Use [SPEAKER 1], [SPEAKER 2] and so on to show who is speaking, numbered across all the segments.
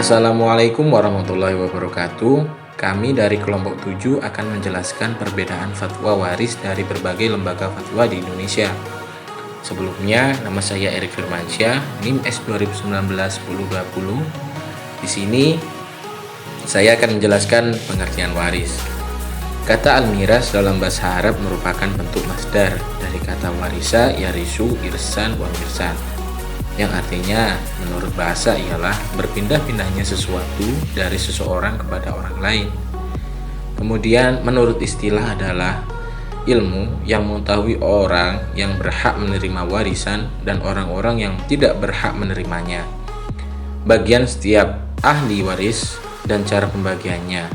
[SPEAKER 1] Assalamualaikum warahmatullahi wabarakatuh. Kami dari kelompok 7 akan menjelaskan perbedaan fatwa waris dari berbagai lembaga fatwa di Indonesia. Sebelumnya, nama saya Erik Firmansyah, NIM S 2019-1020. Di sini saya akan menjelaskan pengertian waris. Kata al-miras dalam bahasa Arab merupakan bentuk masdar dari kata warisa, yarisu, irsan, wa mirsan, yang artinya menurut bahasa ialah berpindah-pindahnya sesuatu dari seseorang kepada orang lain. Kemudian menurut istilah adalah ilmu yang mengetahui orang yang berhak menerima warisan dan orang-orang yang tidak berhak menerimanya, bagian setiap ahli waris dan cara pembagiannya.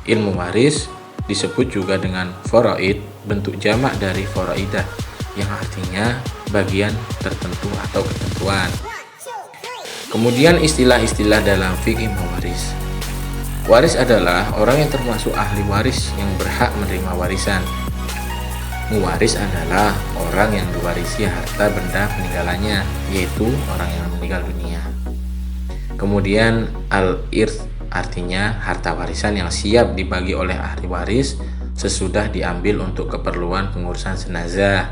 [SPEAKER 1] Ilmu waris disebut juga dengan faraid, bentuk jamak dari faraidah, yang artinya bagian tertentu atau ketentuan. Kemudian istilah-istilah dalam fikih mewaris. Waris adalah orang yang termasuk ahli waris yang berhak menerima warisan. Muwaris adalah orang yang diwarisi harta benda peninggalannya, yaitu orang yang meninggal dunia. Kemudian al-irth artinya harta warisan yang siap dibagi oleh ahli waris sesudah diambil untuk keperluan pengurusan jenazah,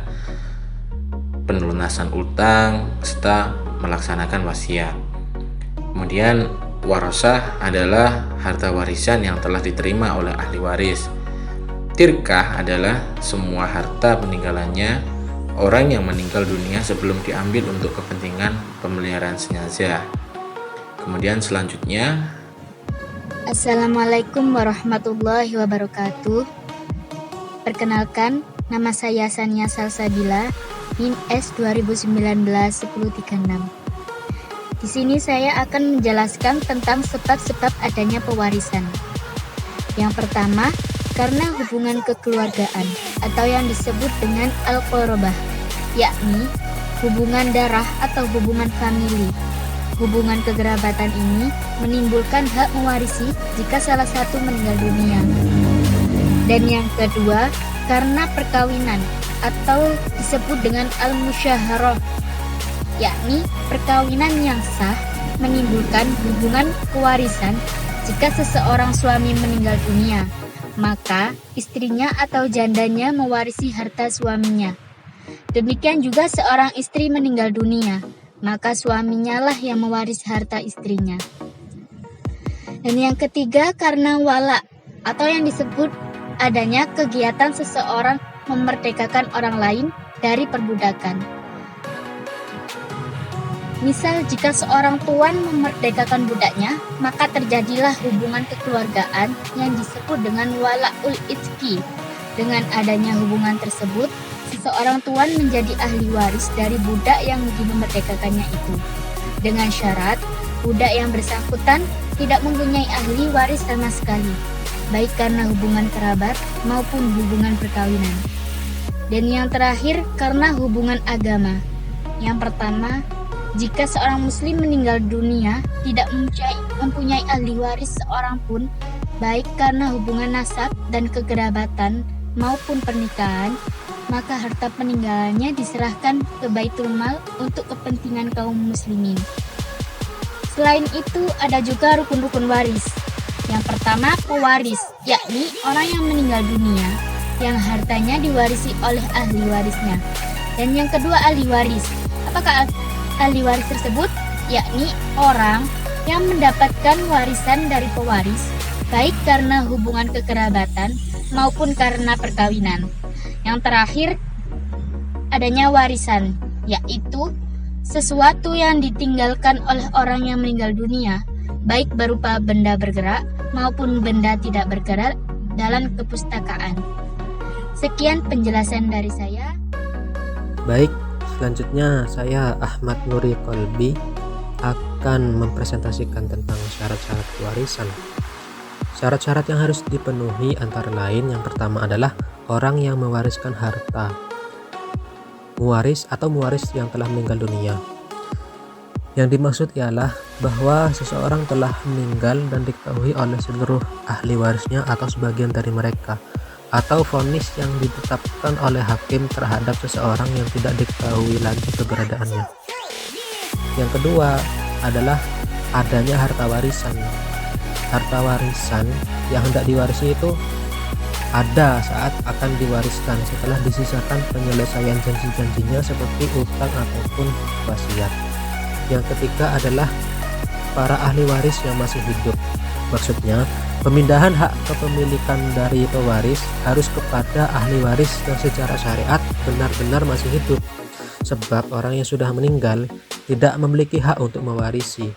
[SPEAKER 1] penelunasan utang, serta melaksanakan wasiat. Kemudian warasah adalah harta warisan yang telah diterima oleh ahli waris. Tirkah adalah semua harta peninggalannya orang yang meninggal dunia sebelum diambil untuk kepentingan pemeliharaan jenazah. Kemudian selanjutnya,
[SPEAKER 2] Assalamualaikum warahmatullahi wabarakatuh. Perkenalkan, nama saya Sania Salsabila, NIM S 2019-1036. Di sini saya akan menjelaskan tentang sebab-sebab adanya pewarisan. Yang pertama, karena hubungan kekeluargaan atau yang disebut dengan al-qorobah, yakni hubungan darah atau hubungan famili. Hubungan kekerabatan ini menimbulkan hak mewarisi jika salah satu meninggal dunia. Dan yang kedua, karena perkawinan atau disebut dengan al-musyaharah, yakni perkawinan yang sah menimbulkan hubungan kewarisan. Jika seseorang suami meninggal dunia, maka istrinya atau jandanya mewarisi harta suaminya. Demikian juga seorang istri meninggal dunia, maka suaminya lah yang mewarisi harta istrinya. Dan yang ketiga, karena wala atau yang disebut adanya kegiatan seseorang memerdekakan orang lain dari perbudakan. Misal jika seorang tuan memerdekakan budaknya, maka terjadilah hubungan kekeluargaan yang disebut dengan wala'ul itqi. Dengan adanya hubungan tersebut, seseorang tuan menjadi ahli waris dari budak yang dimerdekakannya itu, dengan syarat budak yang bersangkutan tidak mempunyai ahli waris sama sekali, baik karena hubungan kerabat maupun hubungan perkawinan. Dan yang terakhir, karena hubungan agama. Yang pertama, jika seorang muslim meninggal dunia tidak mempunyai ahli waris seorang pun, baik karena hubungan nasab dan kekerabatan maupun pernikahan, maka harta peninggalannya diserahkan ke Baitul Mal untuk kepentingan kaum muslimin. Selain itu, ada juga rukun-rukun waris. Yang pertama, pewaris, yakni orang yang meninggal dunia yang hartanya diwarisi oleh ahli warisnya. Dan yang kedua, ahli waris. Apakah ahli waris tersebut? Yakni orang yang mendapatkan warisan dari pewaris, baik karena hubungan kekerabatan maupun karena perkawinan. Yang terakhir, adanya warisan, yaitu sesuatu yang ditinggalkan oleh orang yang meninggal dunia, baik berupa benda bergerak maupun benda tidak bergerak dalam kepustakaan. Sekian penjelasan dari saya.
[SPEAKER 3] Baik, selanjutnya saya Ahmad Nuri Kolbi akan mempresentasikan tentang syarat-syarat warisan. Syarat-syarat yang harus dipenuhi antara lain, yang pertama adalah orang yang mewariskan harta. Muwaris atau muwaris yang telah meninggal dunia. Yang dimaksud ialah bahwa seseorang telah meninggal dan diketahui oleh seluruh ahli warisnya atau sebagian dari mereka, atau vonis yang ditetapkan oleh hakim terhadap seseorang yang tidak diketahui lagi keberadaannya. Yang kedua adalah adanya harta warisan. Harta warisan yang hendak diwarisi itu ada saat akan diwariskan setelah disisakan penyelesaian janji-janjinya seperti utang ataupun wasiat. Yang ketiga adalah para ahli waris yang masih hidup. Maksudnya, pemindahan hak kepemilikan dari pewaris harus kepada ahli waris yang secara syariat benar-benar masih hidup. Sebab orang yang sudah meninggal tidak memiliki hak untuk mewarisi.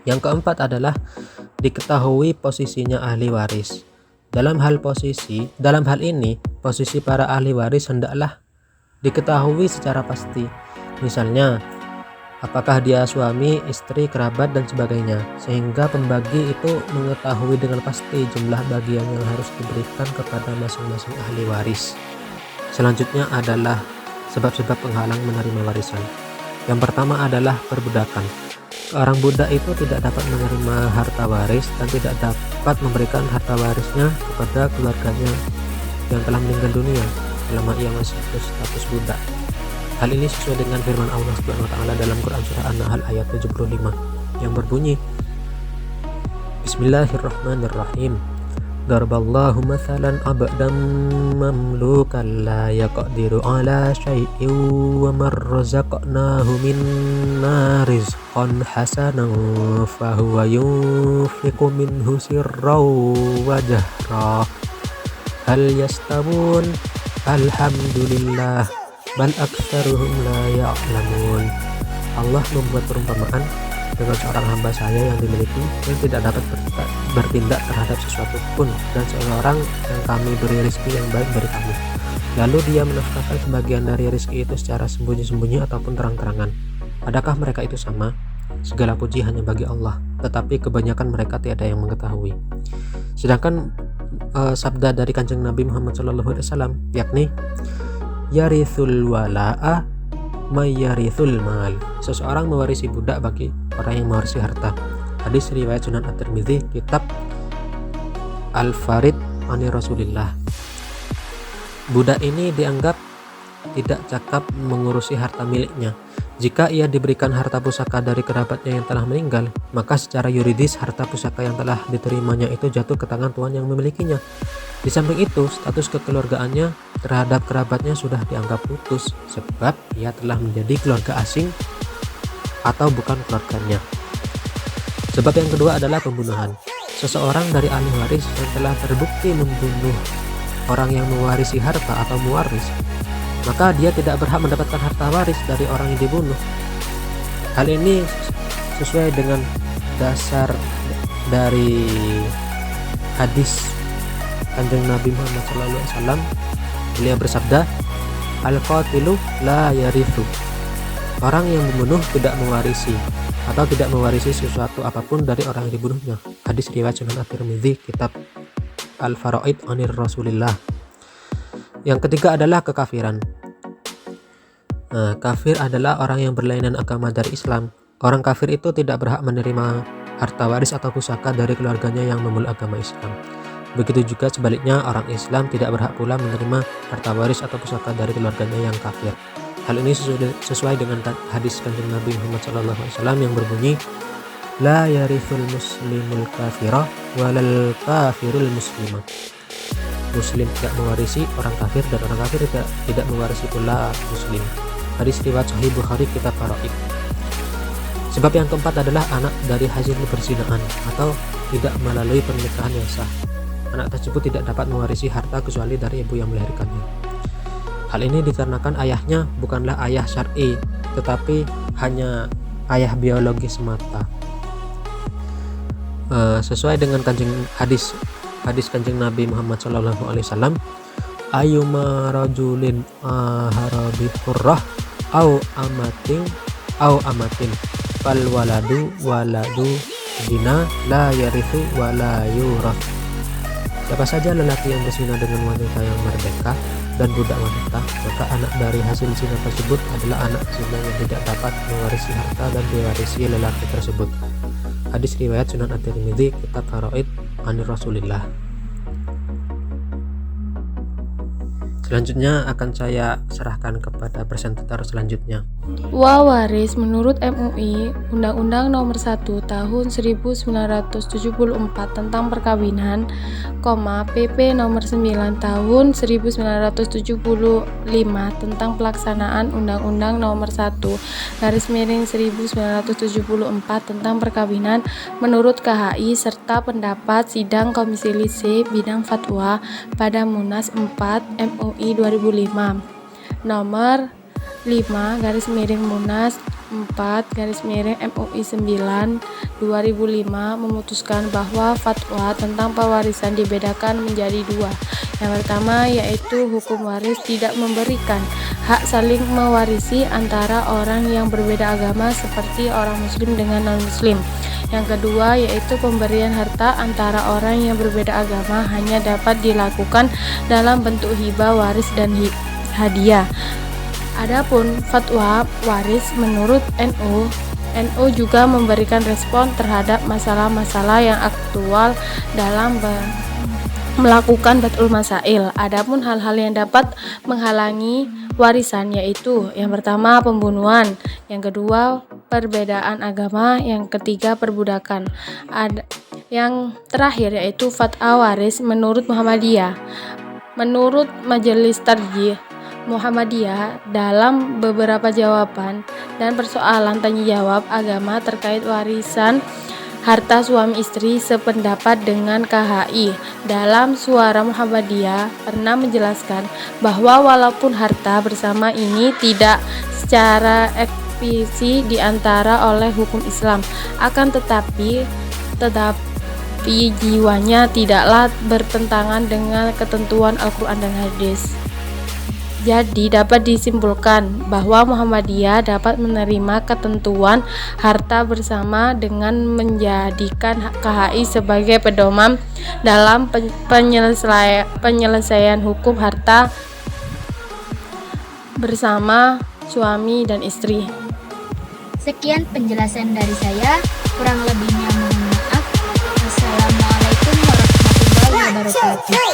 [SPEAKER 3] Yang keempat adalah diketahui posisinya ahli waris. Dalam hal ini, posisi para ahli waris hendaklah diketahui secara pasti. Misalnya, apakah dia suami, istri, kerabat, dan sebagainya, sehingga pembagi itu mengetahui dengan pasti jumlah bagian yang harus diberikan kepada masing-masing ahli waris. Selanjutnya adalah sebab-sebab penghalang menerima warisan. Yang pertama adalah perbudakan. Seorang budak itu tidak dapat menerima harta waris dan tidak dapat memberikan harta warisnya kepada keluarganya yang telah meninggal dunia selama ia masih berstatus budak. Hal ini sesuai dengan firman Allah Subhanahu wa taala dalam Quran surah An-Nahl ayat 75 yang berbunyi, Bismillahirrahmanirrahim. Daraballahu mathalan abdan mamlukan la yaqdiru ala syai'in wa man razaqnahu minna rizqan hasanan fahuwa yunfiqu minhu sirran wa jahra hal yastawun alhamdulillah bal aktsaruhum la ya'lamun. Allah membuat perumpamaan dengan seorang hamba saya yang dimiliki yang tidak dapat bertindak terhadap sesuatu pun, dan seorang yang kami beri rezeki yang baik dari kami, lalu dia menafkahkan sebagian dari rezeki itu secara sembunyi-sembunyi ataupun terang-terangan. Adakah mereka itu sama? Segala puji hanya bagi Allah, tetapi kebanyakan mereka tiada yang mengetahui. Sedangkan sabda dari Kanjeng Nabi Muhammad SAW, yakni yarithul wala'a mayyarithul mal. Seseorang mewarisi budak bagi orang yang mewarisi harta. Hadis riwayat Sunan At-Tirmidzi, kitab Al-Farid ani Rasulillah. Budak ini dianggap tidak cakap mengurusi harta miliknya. Jika ia diberikan harta pusaka dari kerabatnya yang telah meninggal, maka secara yuridis harta pusaka yang telah diterimanya itu jatuh ke tangan tuan yang memilikinya. Di samping itu, status kekeluargaannya terhadap kerabatnya sudah dianggap putus, sebab ia telah menjadi keluarga asing atau bukan keluarganya. Sebab yang kedua adalah pembunuhan. Seseorang dari ahli waris yang telah terbukti membunuh orang yang mewarisi harta atau mewaris, maka dia tidak berhak mendapatkan harta waris dari orang yang dibunuh. Hal ini sesuai dengan dasar dari hadis Kanjeng Nabi Muhammad SAW. Beliau bersabda, Al-qatilu la yarithu. Orang yang membunuh tidak mewarisi atau tidak mewarisi sesuatu apapun dari orang yang dibunuhnya. Hadis riwayat Sunan At-Tirmidzi, kitab Al-Faraid anir Rasulillah. Yang ketiga adalah kekafiran. Kafir adalah orang yang berlainan agama dari Islam. Orang kafir itu tidak berhak menerima harta waris atau pusaka dari keluarganya yang memeluk agama Islam. Begitu juga sebaliknya, orang Islam tidak berhak pula menerima harta waris atau pusaka dari keluarganya yang kafir. Hal ini sesuai dengan hadis Kanjeng Nabi Muhammad SAW yang berbunyi, La yarithul muslimul kafirah walal kafirul muslimah. Muslim tidak mewarisi orang kafir dan orang kafir tidak mewarisi pula muslim. Hadis riwayat Sahih Bukhari, kitab Faraid. Sebab yang keempat adalah anak dari hasil perzinahan atau tidak melalui pernikahan yang sah. Anak tersebut tidak dapat mewarisi harta kecuali dari ibu yang melahirkannya. Hal ini dikarenakan ayahnya bukanlah ayah syar'i, tetapi hanya ayah biologis semata. Sesuai dengan hadis Kanjeng Nabi Muhammad SAW, ayyuma rajulin aharabi hurrah au amatin fal waladu zina la yarithu wa la yuraf. Siapa saja lelaki yang berzina dengan wanita yang merdeka dan budak wanita, maka anak dari hasil zina tersebut adalah anak zina yang tidak dapat mewarisi harta dan diwarisi lelaki tersebut. Hadis riwayat Sunan At-Tirmidzi, kitab Faraid anir Rasulillah. Selanjutnya akan saya serahkan kepada presentator selanjutnya.
[SPEAKER 4] Fatwa waris menurut MUI, Undang-Undang Nomor 1 Tahun 1974 tentang perkawinan, PP Nomor 9 Tahun 1975 tentang pelaksanaan Undang-Undang Nomor 1/1974 tentang perkawinan menurut KHI serta pendapat sidang Komisi C bidang fatwa pada Munas 4 MUI 2005 nomor 5/Munas 4/MUI 9 2005 memutuskan bahwa fatwa tentang pewarisan dibedakan menjadi dua. Yang pertama yaitu hukum waris tidak memberikan hak saling mewarisi antara orang yang berbeda agama seperti orang muslim dengan non-muslim. Yang kedua yaitu pemberian harta antara orang yang berbeda agama hanya dapat dilakukan dalam bentuk hibah, waris, dan hadiah. Adapun fatwa waris menurut NU juga memberikan respon terhadap masalah-masalah yang aktual dalam melakukan batul masail. Adapun hal-hal yang dapat menghalangi warisan yaitu yang pertama pembunuhan, yang kedua perbedaan agama, yang ketiga perbudakan. Yang terakhir yaitu fatwa waris menurut Muhammadiyah. Menurut Majelis Tarjih Muhammadiyah dalam beberapa jawaban dan persoalan tanya jawab agama terkait warisan harta suami istri sependapat dengan KHI. Dalam Suara Muhammadiyah pernah menjelaskan bahwa walaupun harta bersama ini tidak secara eksplisit diantara oleh hukum Islam, akan tetapi jiwanya tidaklah bertentangan dengan ketentuan Al-Quran dan hadis. Jadi dapat disimpulkan bahwa Muhammadiyah dapat menerima ketentuan harta bersama dengan menjadikan KHI sebagai pedoman dalam penyelesaian hukum harta bersama suami dan istri.
[SPEAKER 2] Sekian penjelasan dari saya, kurang lebihnya mohon maaf. Wassalamualaikum warahmatullahi wabarakatuh.